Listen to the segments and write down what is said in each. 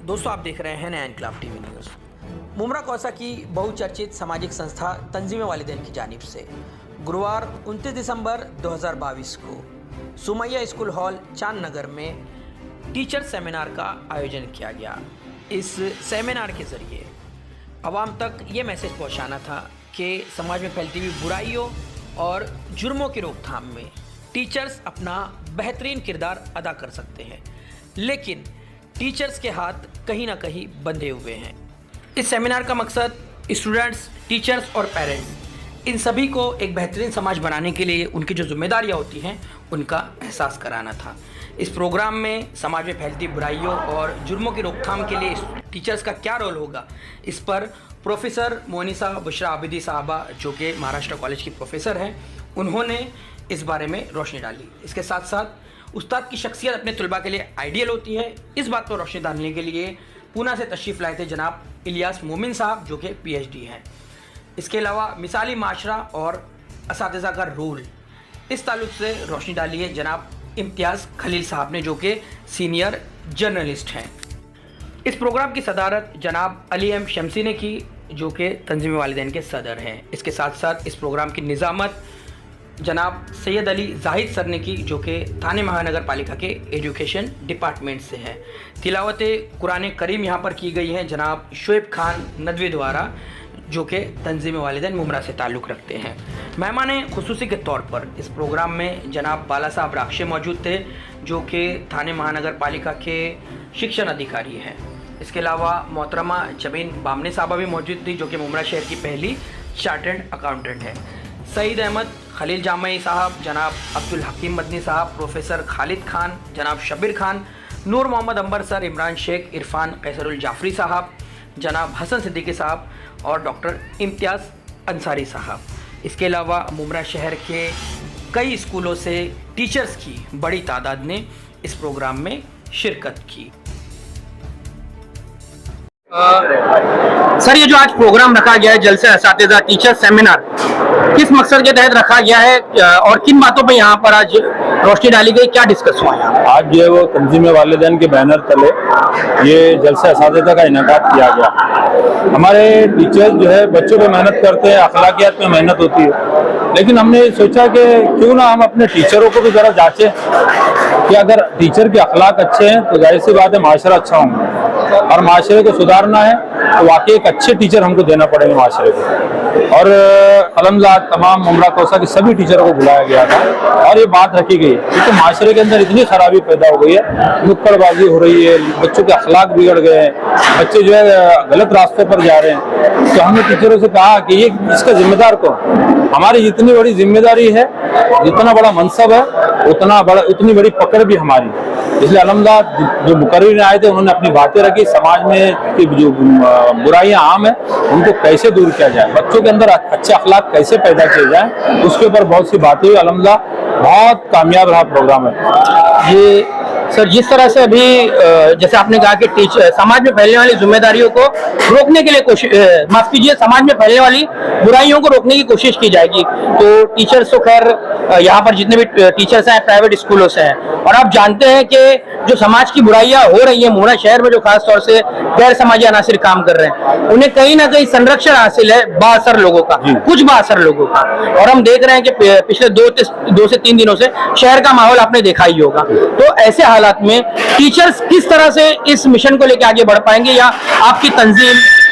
दोस्तों आप देख रहे हैं नया इनकलाब टीवी न्यूज़। मुमरा कौसा की बहुचर्चित सामाजिक संस्था तंजीम वालिदैन की जानिब से गुरुवार 29 दिसंबर 2022 को सुमैया स्कूल हॉल चांद नगर में टीचर सेमिनार का आयोजन किया गया। इस सेमिनार के ज़रिए आवाम तक ये मैसेज पहुंचाना था कि समाज में फैलती हुई बुराइयों और जुर्मों की रोकथाम में टीचर्स अपना बेहतरीन किरदार अदा कर सकते हैं, लेकिन टीचर्स के हाथ कहीं ना कहीं बंधे हुए हैं। इस सेमिनार का मकसद स्टूडेंट्स, टीचर्स और पेरेंट्स इन सभी को एक बेहतरीन समाज बनाने के लिए उनकी जो जिम्मेदारियां होती हैं उनका एहसास कराना था। इस प्रोग्राम में समाज में फैलती बुराइयों और जुर्मों की रोकथाम के लिए टीचर्स का क्या रोल होगा, इस पर प्रोफेसर मोनिसा बुशरा आबिदी साहबा जो कि महाराष्ट्र कॉलेज की प्रोफेसर हैं, उन्होंने इस बारे में रोशनी डाली। इसके साथ साथ उस्ताद की शख्सियत अपने तलबा के लिए आइडियल होती है, इस बात पर रोशनी डालने के लिए पूना से तशरीफ़ लाए थे जनाब इलियास मोमिन साहब जो कि PhD हैं। इसके अलावा मिसाली माशरा और असातिज़ा का रोल, इस ताल्लुक़ से रोशनी डाली है जनाब इम्तियाज़ खलील साहब ने जो कि सीनियर जर्नलिस्ट हैं। इस प्रोग्राम की सदारत जनाब अली एम शमसी ने की जो कि तंजीम वालिदैन के सदर हैं। इसके साथ साथ इस प्रोग्राम की निज़ामत जनाब सैयद अली जाहिद सर ने की जो कि थाने महानगर पालिका के एजुकेशन डिपार्टमेंट से हैं। तिलावत कुरान करीम यहाँ पर की गई है जनाब शुएब खान नदवी द्वारा जो कि तंजीम वालिदैन मुमरा से ताल्लुक़ रखते हैं। मेहमान खुसूसी के तौर पर इस प्रोग्राम में जनाब बाला साहब राक्षे मौजूद थे जो कि थाने महानगर पालिका के शिक्षण अधिकारी हैं। इसके अलावा मोहतरमा जबीन बामने साहबा भी मौजूद थी जो कि मुमरा शहर की पहली चार्टर्ड अकाउंटेंट है। सईद अहमद खलील जामई साहब, जनाब अब्दुल हकीम मदनी साहब, प्रोफेसर खालिद खान, जनाब शबीर खान, नूर मोहम्मद अंबर सर, इमरान शेख, इरफान कैसरुल जाफरी साहब, जनाब हसन सिद्दीकी साहब और डॉक्टर इम्तियाज़ अंसारी साहब। इसके अलावा मुमरा शहर के कई स्कूलों से टीचर्स की बड़ी तादाद ने इस प्रोग्राम में शिरकत की। सर, ये जो आज प्रोग्राम रखा गया है जलसे असातिज़ा टीचर सेमिनार, किस मकसद के तहत रखा गया है और किन बातों पे यहाँ पर आज रोशनी डाली गई, क्या डिस्कस हुआ यहाँ? आज जो है वो तंजीम वालिदैन के बैनर तले ये जलसे असातिज़ा का इनेकाद किया गया। हमारे टीचर्स जो है बच्चों पे मेहनत करते हैं, अखलाकियात में मेहनत होती है, लेकिन हमने सोचा कि क्यों ना हम अपने टीचरों को भी ज़रा जांचें कि अगर टीचर के अखलाक अच्छे हैं तो जाहिर सी बात है माशरा अच्छा होंगे, और माशरे को सुधारना है तो वाकई एक अच्छे टीचर हमको देना पड़ेंगे माशरे को। और अलहम्दुलिल्लाह तमाम मुमरा कौसा के सभी टीचरों को बुलाया गया था और ये बात रखी गई क्योंकि माशरे के अंदर इतनी खराबी पैदा हो गई है, नुक्कड़बाजी हो रही है, बच्चों के अखलाक बिगड़ गए हैं, बच्चे जो है गलत रास्तों पर जा रहे हैं। तो हमने टीचरों से कहा कि ये इसका जिम्मेदार कौन? हमारी जितनी बड़ी जिम्मेदारी है, जितना बड़ा मनसब है, उतनी बड़ी पकड़ भी हमारी। इसलिए अल्हम्दुलिल्लाह जो मुकर्रिर आए थे उन्होंने अपनी बातें रखी, समाज में की जो बुराइयां आम है उनको कैसे दूर किया जाए, बच्चों के अंदर अच्छे अखलाक कैसे पैदा किए जाए, उसके ऊपर बहुत सी बातें हुई। अल्हम्दुलिल्लाह बहुत कामयाब रहा प्रोग्राम है ये। सर, जिस तरह से अभी जैसे आपने कहा कि टीचर समाज में फैलने वाली जिम्मेदारियों को रोकने के लिए माफ कीजिए, समाज में फैलने वाली बुराइयों को रोकने की कोशिश की जाएगी, तो टीचर्स तो खैर यहाँ पर जितने भी टीचर्स हैं प्राइवेट स्कूलों से हैं, और आप जानते हैं कि जो समाज की बुराइयां हो रही हैं मुमरा शहर में, जो खास तौर से गैर समाजी अनासिर काम कर रहे हैं, उन्हें कहीं ना कहीं संरक्षण हासिल है बाअसर लोगों का, कुछ बाअसर लोगों का। और हम देख रहे हैं कि पिछले 2 से 3 दिनों से शहर का माहौल आपने देखा ही होगा। तो ऐसे हालात में टीचर्स किस तरह से इस मिशन को लेकर आगे बढ़ पाएंगे, या आपकी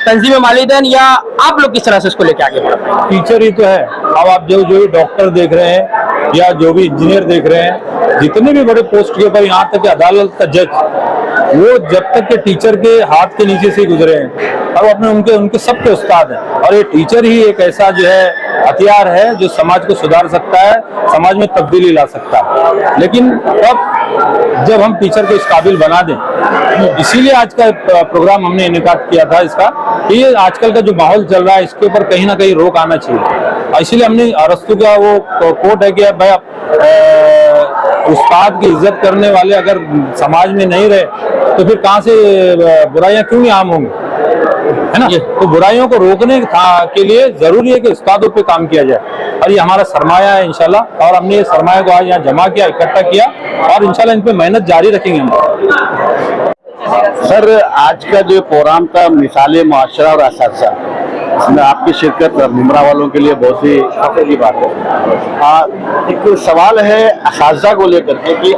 तंजीम वालिदैन या आप लोग किस तरह से इसको लेकर आगे बढ़ पाएंगे? टीचर ही तो है। अब आप जो भी डॉक्टर देख रहे हैं या जो भी इंजीनियर देख रहे हैं, जितने भी बड़े पोस्ट के ऊपर, यहाँ तक कि अदालत का जज, वो जब तक के टीचर के हाथ के नीचे से गुजरे हैं और अपने उनके सबके उस्ताद हैं। और ये टीचर ही एक ऐसा जो है हथियार है जो समाज को सुधार सकता है, समाज में तब्दीली ला सकता है। लेकिन तब जब हम टीचर को इस काबिल बना दें, इसीलिए आज का प्रोग्राम हमने इनेकाद किया था इसका, ये आजकल का जो माहौल चल रहा है इसके ऊपर कहीं ना कहीं रोक आना चाहिए। इसीलिए हमने अरस्तु का वो कोट है कि भाई उस्ताद की इज्जत करने वाले अगर समाज में नहीं रहे तो फिर कहाँ से बुराइयां क्यों नहीं आम होंगी, है ना? तो बुराइयों को रोकने के लिए जरूरी है कि उस्तादों पे काम किया जाए, और ये हमारा सरमाया है इंशाल्लाह। और हमने ये सरमाया को आज यहाँ जमा किया, इकट्ठा किया, और इंशाल्लाह इन पे मेहनत जारी रखेंगे हम। सर, आज का जो प्रोग्राम था मिसाल मुआशरा और असातिज़ा, इसमें आपकी शिरकत मुमरा वालों के लिए बहुत ही फख्र की बात है। एक सवाल है असातिज़ा को लेकर के कि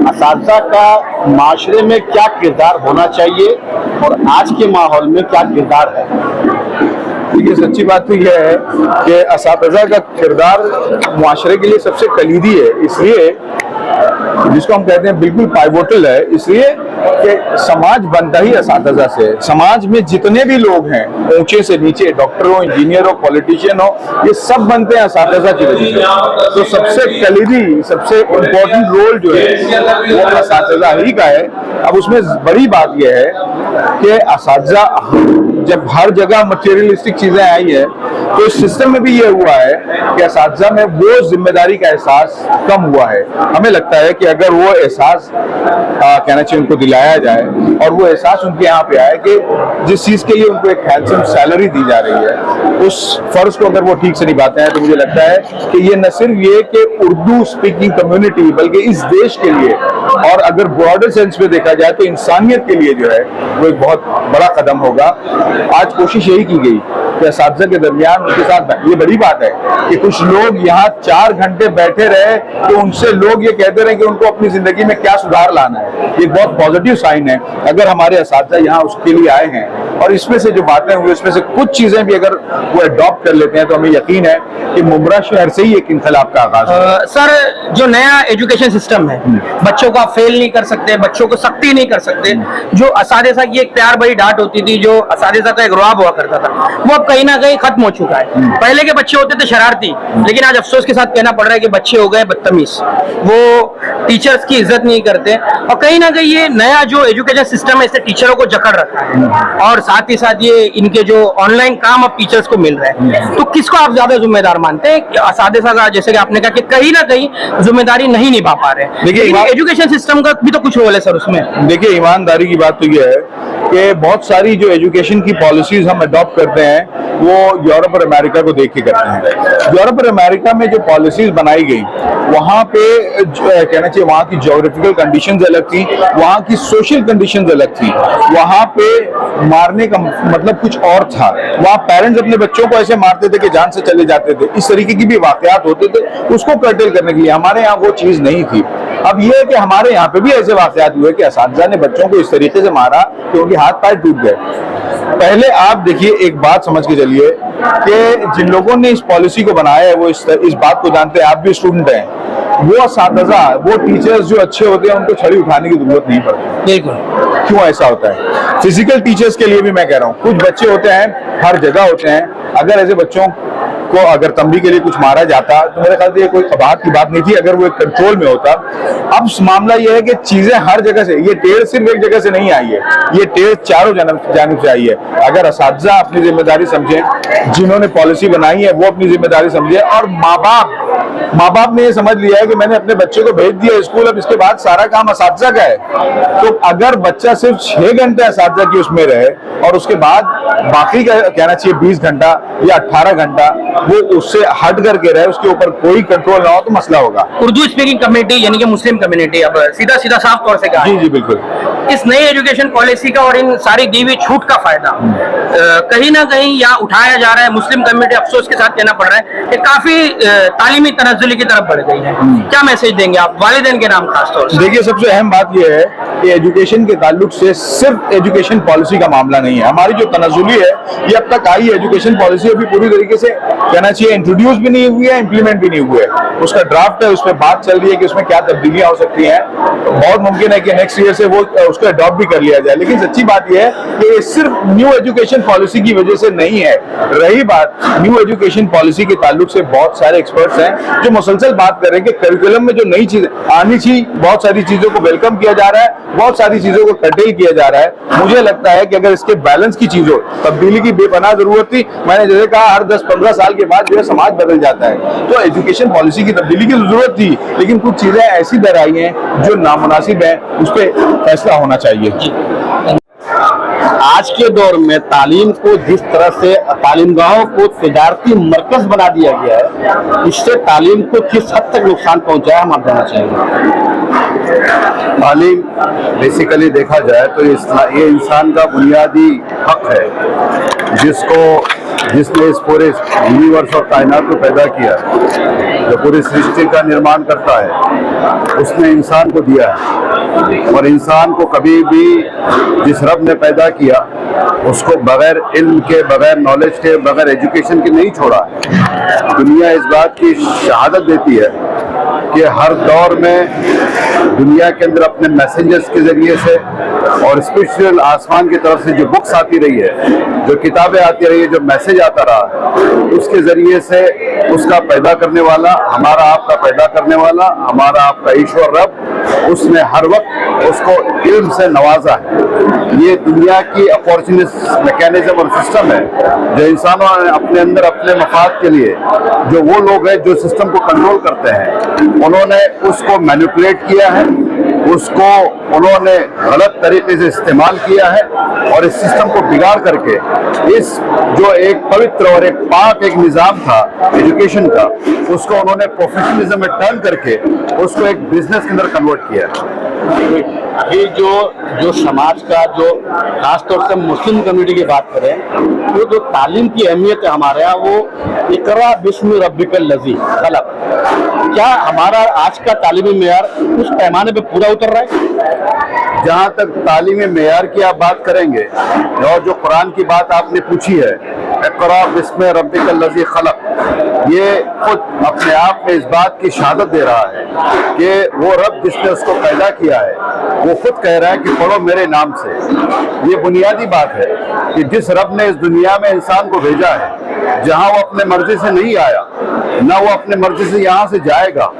असातिज़ा का माशरे में क्या किरदार होना चाहिए और आज के माहौल में क्या किरदार है। देखिए, सच्ची बात तो यह है कि असातिज़ा का किरदार मुआशरे के लिए सबसे कलीदी है, इसलिए जिसको हम कहते हैं बिल्कुल पाइवोटल है, इसलिए कि समाज बनता ही असातिज़ा से। समाज में जितने भी लोग हैं, ऊंचे से नीचे, डॉक्टर हो, इंजीनियर हो, पॉलिटिशियन हो, ये सब बनते हैं असातिज़ा की वजह से। तो सबसे कलीदी, सबसे इम्पोर्टेंट रोल जो है वो असातिज़ा ही का है। अब उसमें बड़ी बात यह है कि असातिज़ा जब हर जगह मटेरियलिस्टिक चीजें आई है, तो इस सिस्टम में भी ये हुआ है कि असातिज़ा में वो जिम्मेदारी का एहसास कम हुआ है। हमें लगता है कि अगर वो एहसास कहना चाहिए उनको दिलाया जाए और वो एहसास उनके यहाँ पे आए कि जिस चीज के लिए उनको एक हैंडसम सैलरी दी जा रही है, उस फर्ज को अगर वो ठीक से निभाते हैं, तो मुझे लगता है कि ये न सिर्फ ये कि उर्दू स्पीकिंग कम्युनिटी, बल्कि इस देश के लिए और अगर ब्रॉडर सेंस में देखा जाए तो इंसानियत के लिए जो है वो एक बहुत बड़ा कदम होगा। आज कोशिश यही की गई कि असातिज़ा के दरमियान उनके साथ, ये बड़ी बात है कि कुछ लोग यहाँ 4 घंटे बैठे रहे तो उनसे लोग ये कहते रहे कि उनको अपनी जिंदगी में क्या सुधार लाना है। ये बहुत पॉजिटिव साइन है अगर हमारे असातिज़ा यहाँ उसके लिए आए हैं, और इसमें से जो बातें हुई उसमें से कुछ चीजें भी अगर वो अडॉप्ट कर लेते हैं तो हमें यकीन है कि मुमरा शहर से ही एक इनकलाब का आगाज होगा। सर, जो नया एजुकेशन सिस्टम है, बच्चों को आप फेल नहीं कर सकते, बच्चों को सख्ती नहीं कर सकते, जो असातिज़ा की एक प्यार भरी डांट होती थी, जो असातिज़ा का एक रुआब हुआ करता था, वो अब कहीं ना कहीं खत्म हो चुका है। पहले के बच्चे होते थे शरारती, लेकिन आज अफसोस के साथ कहना पड़ रहा है कि बच्चे हो गए बदतमीज, वो टीचर्स की इज्जत नहीं करते। और कहीं ना कहीं ये नया जो एजुकेशन सिस्टम है, इससे टीचरों को जकड़ रखा है, और साथ ही साथ ये इनके जो ऑनलाइन काम अब टीचर्स को मिल रहा है। तो किसको आप ज्यादा जिम्मेदार मानते हैं कि असातिज़ा का, जैसे कि आपने कहा कि कहीं ना कहीं जिम्मेदारी नहीं निभा पा रहे हैं, लेकिन एजुकेशन सिस्टम का भी तो कुछ रोल है सर उसमें। देखिए, ईमानदारी की बात तो ये है कि बहुत सारी जो एजुकेशन की पॉलिसीज हम अडॉप्ट करते हैं वो यूरोप और अमेरिका को देख के करते हैं। यूरोप और अमेरिका में जो पॉलिसीज बनाई गई, वहाँ पे कहना चाहिए वहाँ की ज्योग्राफिकल कंडीशंस अलग थी, वहाँ की सोशल कंडीशंस अलग थी, वहाँ पे मारने का मतलब कुछ और था। वहाँ पेरेंट्स अपने बच्चों को ऐसे मारते थे कि जान से चले जाते थे, इस तरीके की भी वाकयात होते थे। उसको कर्टेल करने के लिए हमारे यहाँ वो चीज नहीं थी। अब ये है कि हमारे यहाँ पे भी ऐसे वाकयात हुए कि असातिज़ा ने बच्चों को इस तरीके से मारा कि उनके हाथ पैर टूट गए। पहले आप देखिए, एक बात समझ के चलिए कि जिन लोगों ने इस पॉलिसी को बनाया है वो इस बात को जानते हैं, आप भी स्टूडेंट हैं, वो असातिज़ा, वो टीचर्स जो अच्छे होते हैं उनको छड़ी उठाने की जरूरत नहीं पड़ती। बिल्कुल। क्यों ऐसा होता है? फिजिकल टीचर्स के लिए भी मैं कह रहा हूँ, कुछ बच्चे होते हैं, हर जगह होते हैं, अगर ऐसे बच्चों को अगर तंबी के लिए कुछ मारा जाता तो मेरे ख्याल से ये कोई कबात की बात नहीं थी, अगर वो एक कंट्रोल में होता। अब मामला ये है कि चीजें हर जगह से, ये टेढ़ सिर्फ एक जगह से नहीं आई है, ये टेढ़ चारों जानिब से आई है। अगर असातिज़ा अपनी जिम्मेदारी समझे, जिन्होंने पॉलिसी बनाई है वो अपनी जिम्मेदारी समझे, और माँ बाप ने ये समझ लिया है कि मैंने अपने बच्चे को भेज दिया स्कूल, अब इसके बाद सारा काम असातिज़ा का है, तो अगर बच्चा सिर्फ 6 घंटे असातिज़ा की उसमें रहे और उसके बाद बाकी का कहना चाहिए 20 घंटा या 18 घंटा वो उससे हट करके रहे, उसके ऊपर कोई कंट्रोल ना हो, तो मसला होगा। उर्दू स्पीकिंग कम्युनिटी यानी कि मुस्लिम कम्युनिटी, अब सीधा साफ तौर से कहा, जी बिल्कुल, इस नई एजुकेशन पॉलिसी का और इन सारी दी हुई छूट का फायदा कहीं ना कहीं यहाँ उठाया जा रहा है। मुस्लिम कम्युनिटी अफसोस के साथ कहना पड़ रहा है कि काफी तालीमी तनज़्ज़ुली की तरफ बढ़ गई है। क्या मैसेज देंगे आप वालिदैन के नाम खास तौर से? देखिए, सबसे अहम बात यह है कि एजुकेशन के ताल्लुक से सिर्फ एजुकेशन पॉलिसी का मामला नहीं है। हमारी जो तनज़्ज़ुली है ये अब तक आई एजुकेशन पॉलिसी अभी पूरी तरीके से कहना चाहिए इंट्रोड्यूस भी नहीं हुई है, इंप्लीमेंट भी नहीं हुए है। उसका ड्राफ्ट है, उस पर बात चल रही है कि उसमें क्या तब्दीलियां हो सकती हैं। बहुत मुमकिन है कि नेक्स्ट ईयर से वो उसको अडॉप्ट भी कर लिया जाए, लेकिन सच्ची बात यह है कि ये सिर्फ न्यू एजुकेशन पॉलिसी की वजह से नहीं है। रही बात न्यू एजुकेशन पॉलिसी के ताल्लुक से, बहुत सारे एक्सपर्ट्स हैं जो मुसलसल बात कर रहे हैं कि करिकुलम में जो नई चीजें आनी चाहिए, बहुत सारी चीजों को वेलकम किया जा रहा है, बहुत सारी चीजों को कर्टेल किया जा रहा है। मुझे लगता है कि अगर इसके बैलेंस की चीजों तब्दीली की बेपनाह जरूरत थी। मैंने जैसे कहा, हर 10-15 साल के बाद जो है समाज बदल जाता है, तो एजुकेशन पॉलिसी की तब्दीली की जरूरत थी, लेकिन कुछ चीजें ऐसी दर आई हैं जो नामुनासिब है, उस पर फैसला होना चाहिए। आज के दौर में तालीम को जिस तरह से तालीमगाहों को तिजारती मरकज बना दिया गया है, इससे तालीम को किस हद तक नुकसान पहुंचा है, हम आप जानना चाहेंगे। तालीम बेसिकली देखा जाए तो ये इंसान का बुनियादी हक है, जिसने इस पूरे यूनिवर्स और कायनात को पैदा किया, जो पूरी सृष्टि का निर्माण करता है, उसने इंसान को दिया है। और इंसान को कभी भी जिस रब ने पैदा किया उसको बगैर इल्म के, बगैर नॉलेज के, बगैर एजुकेशन के नहीं छोड़ा। दुनिया इस बात की शहादत देती है कि हर दौर में दुनिया के अंदर अपने मैसेंजर्स के जरिए से और स्पिरिचुअल आसमान की तरफ से जो बुक्स आती रही है, जो किताबें आती रही है, जो मैसेज आता रहा, उसके जरिए से उसका पैदा करने वाला, हमारा आपका पैदा करने वाला, हमारा आपका ईश्वर रब, उसने हर वक्त उसको इल्म से नवाजा है। ये दुनिया की अपॉर्चुनिस्ट मैकेनिज्म और सिस्टम है जो इंसानों ने अपने अंदर अपने मफाद के लिए, जो वो लोग हैं जो सिस्टम को कंट्रोल करते हैं, उन्होंने उसको मैनिपुलेट किया है, उसको उन्होंने गलत तरीके से इस्तेमाल किया है और इस सिस्टम को बिगाड़ करके इस जो एक पवित्र और एक पाक एक निज़ाम था एजुकेशन का, उसको उन्होंने प्रोफेशनलिज्म में टर्न करके उसको एक बिजनेस के अंदर कन्वर्ट किया। अभी जो समाज का, जो खासतौर से मुस्लिम कम्युनिटी की बात करें, तो जो तालीम की अहमियत है हमारे यहाँ, वो इकरा बिस्मि रब्बिकल लज़ी खलक, क्या हमारा आज का तालीमी मेयार उस पैमाने पे पूरा उतर रहा है? जहाँ तक तालीमी मेयार की आप बात करेंगे और जो कुरान की बात आपने पूछी है, इक़रा बिस्मि रब्बिकल लज़ी खलक, ये खुद अपने आप में इस बात की शहादत दे रहा है कि वो रब जिसने उसको पैदा किया है, वो खुद कह रहा है कि पढ़ो मेरे नाम से। ये बुनियादी बात है कि जिस रब ने इस दुनिया में इंसान को भेजा है, जहाँ वो अपने मर्जी से नहीं आया, ना वो अपने मर्जी से यहाँ से जाएगा,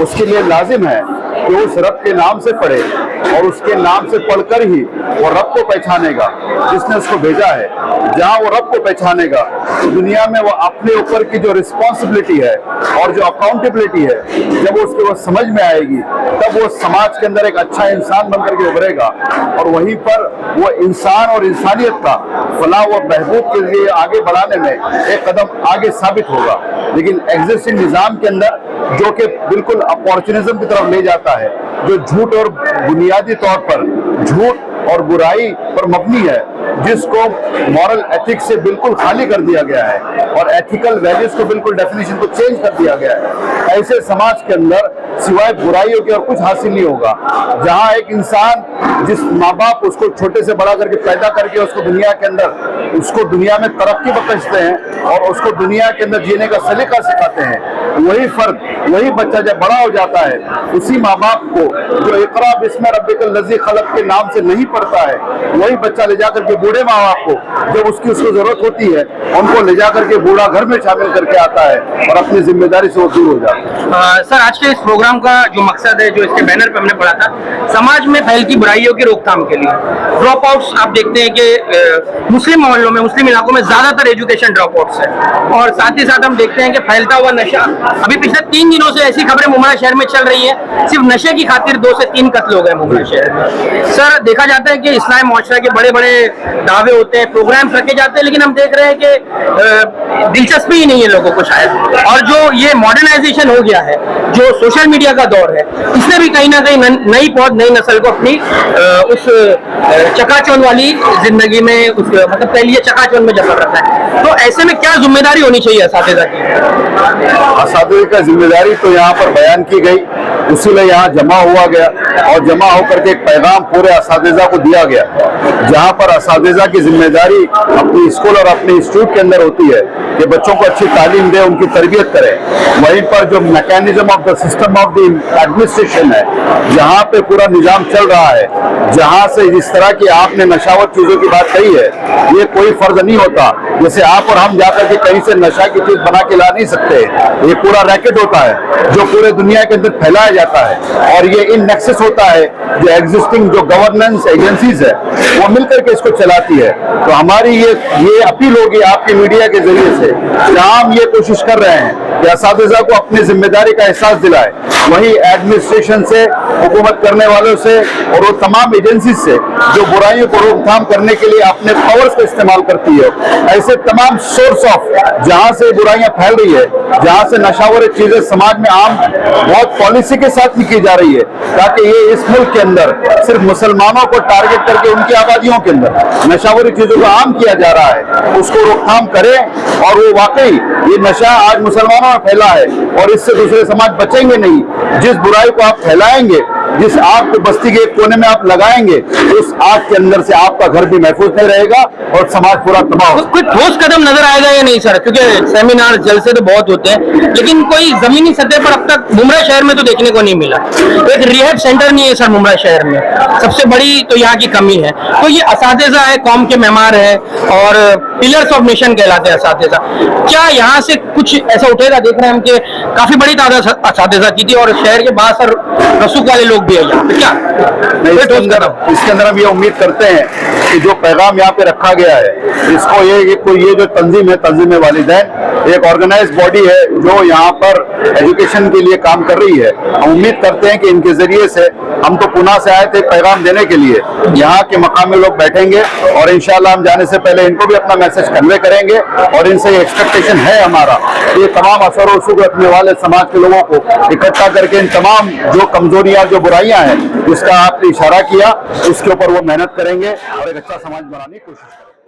उसके लिए लाजिम है कि उस रब के नाम से पढ़े और उसके नाम से पढ़कर ही वो रब को पहचानेगा जिसने उसको भेजा है। जहाँ वो रब को पहचानेगा तो दुनिया में वो अपने ऊपर की जो रिस्पॉन्सिबिलिटी है और जो अकाउंटेबिलिटी है, जब उसको वो समझ में आएगी, तब वो समाज के अंदर एक अच्छा इंसान बनकर के उभरेगा और वहीं पर वो इंसान और इंसानियत का फलाह व बहबूद के लिए आगे बढ़ाने में एक कदम आगे साबित होगा। लेकिन एग्जिस्टिंग निज़ाम के अंदर जो कि बिल्कुल अपॉर्चुनिज्म की तरफ ले जाता है, जो झूठ और बुनियादी तौर पर झूठ और बुराई पर मबनी है, जिसको मॉरल एथिक्स से बिल्कुल खाली कर दिया गया है और एथिकल वैल्यूज को बिल्कुल डेफिनेशन को चेंज कर दिया गया है, ऐसे समाज के अंदर सिवाय बुराइयों के और कुछ हासिल नहीं होगा। जहाँ एक इंसान, जिस माँ बाप उसको छोटे से बड़ा करके पैदा करके उसको दुनिया के अंदर, उसको दुनिया में तरक्की बख्शते हैं और उसको दुनिया के अंदर जीने का सलीका सिखाते हैं, वही फर्द, वही बच्चा जब बड़ा हो जाता है, उसी माँ बाप को जो इक़रा बिस्मि रब्बिकल लज़ी खलक के नाम से नहीं पढ़ता है, वही बच्चा ले जाकर के बूढ़े माँ बाप को, जब उसको जरूरत होती है, उनको ले जाकर के बूढ़ा घर में शामिल करके आता है और अपनी जिम्मेदारी से वो दूर हो जाता है। सर, आज के इस प्रोग्राम का जो मकसद है, जो इसके बैनर पे हमने पढ़ा था, समाज में फैलती बुराइयों की रोकथाम के लिए। ड्रॉप आउट्स आप देखते हैं कि मुस्लिम मोहल्लों में, मुस्लिम इलाकों में ज्यादातर एजुकेशन ड्रॉप आउट्स है, और साथ ही साथ हम देखते हैं कि फैलता हुआ नशा। अभी पिछले 3 दिनों से ऐसी खबरें मुमरा शहर में चल रही है, सिर्फ नशे की खातिर 2 से 3 कत्ल हो गए मुमरा शहर में। सर, देखा जाता है कि इस्लामी मुआशरा के बड़े बड़े दावे होते हैं, प्रोग्राम्स रखे जाते हैं, लेकिन हम देख रहे हैं कि दिलचस्पी ही नहीं है लोगों को शायद। और जो ये मॉडर्नाइजेशन हो गया है, जो सोशल मीडिया का दौर है, इसने भी कहीं ना कहीं नई पौध, नई नस्ल को अपनी उस चकाचौंध वाली जिंदगी में, उस मतलब पहले ये चकाचौंध में जकड़ रखा है। तो ऐसे में क्या जिम्मेदारी होनी चाहिए असातिज़ा की? असातिज़ा का जिम्मेदारी तो यहाँ पर बयान की गई, उसीलिए यहाँ जमा हुआ गया और जमा होकर के एक पैगाम पूरे असातिज़ा को दिया गया, जहाँ पर असातिज़ा की जिम्मेदारी अपनी स्कूल और अपने इंस्टीट्यूट के अंदर होती है कि बच्चों को अच्छी तालीम दे, उनकी तरबियत करें। वहीं पर जो mechanism of the system of the administration है, जहाँ पे पूरा निजाम चल रहा है, जहाँ से जिस तरह की आपने नशावर चीजों की बात कही है, ये कोई फर्ज नहीं होता। जैसे आप और हम जाकर के कहीं से नशा की चीज बना के ला नहीं सकते, ये पूरा रैकेट होता है जो पूरे दुनिया के अंदर फैलाया जाता है और ये इन नेक्सस होता है जो एग्जिस्टिंग जो गवर्नेंस एजेंसीज है वो मिलकर के इसको चलाती है। तो हमारी ये अपील होगी आपके मीडिया के जरिए से, जहाँ हम ये कोशिश कर रहे हैं कि असातिज़ा को अपनी जिम्मेदारी का एहसास दिलाए, वही एडमिनिस्ट्रेशन से, हुकूमत करने वालों से और वो तमाम एजेंसी से जो बुराइयों को रोकथाम करने के लिए अपने पावर्स का इस्तेमाल करती है, ऐसे तमाम सोर्स ऑफ जहाँ से बुराइयां फैल रही है, जहाँ से नशावर चीजें समाज में आम बहुत पॉलिसी के के साथ भी की जा रही है, ताकि ये इस मुल्क के अंदर सिर्फ मुसलमानों को टारगेट करके उनकी आबादियों के अंदर नशावरी चीजों को आम किया जा रहा है, उसको रोकथाम करें। और वो वाकई ये नशा आज मुसलमानों में फैला है और इससे दूसरे समाज बचेंगे नहीं। जिस बुराई को आप फैलाएंगे, जिस आग को बस्ती के एक कोने में आप लगाएंगे, उस आग के अंदर से आपका घर भी महफूज नहीं रहेगा और समाज पूरा तबाह हो। कोई ठोस कदम नजर आएगा या नहीं सर? क्योंकि सेमिनार जलसे तो बहुत होते हैं, लेकिन कोई जमीनी सतह पर अब तक मुमरा शहर में तो देखने को नहीं मिला। एक रिहैब सेंटर नहीं है सर मुमरा शहर में, सबसे बड़ी तो यहाँ की कमी है। तो ये असातिज़ा है, कौम के मेहमान है और पिलर्स ऑफ नेशन कहलाते हैं असातिज़ा। क्या यहाँ से कुछ ऐसा उठेगा? देख रहे हैं हम कि काफी बड़ी तादाद असातिज़ा की थी और शहर के बाहर सर रसूख वाले लोग भी है यहाँ पे। क्या इसके अंदर हम ये उम्मीद करते हैं कि जो पैगाम यहाँ पे रखा गया है, इसको ये जो तंजीम है, तंजीम वालिदैन एक ऑर्गेनाइज बॉडी है जो यहाँ पर एजुकेशन के लिए काम कर रही है। हम उम्मीद करते हैं कि इनके जरिए से, हम तो पुणे से आए थे पैगाम देने के लिए, यहाँ के मकामी लोग बैठेंगे और इंशाल्लाह हम जाने से पहले इनको भी अपना मैसेज कन्वे करेंगे और इनसे ये एक्सपेक्टेशन है हमारा, ये तमाम असर और सुख रखने वाले समाज के लोगों को इकट्ठा करके इन तमाम जो कमजोरियां, जो बुराइयां हैं, जिसका आपने इशारा किया, उसके ऊपर वो मेहनत करेंगे और एक अच्छा समाज बनाने की कोशिश करेंगे।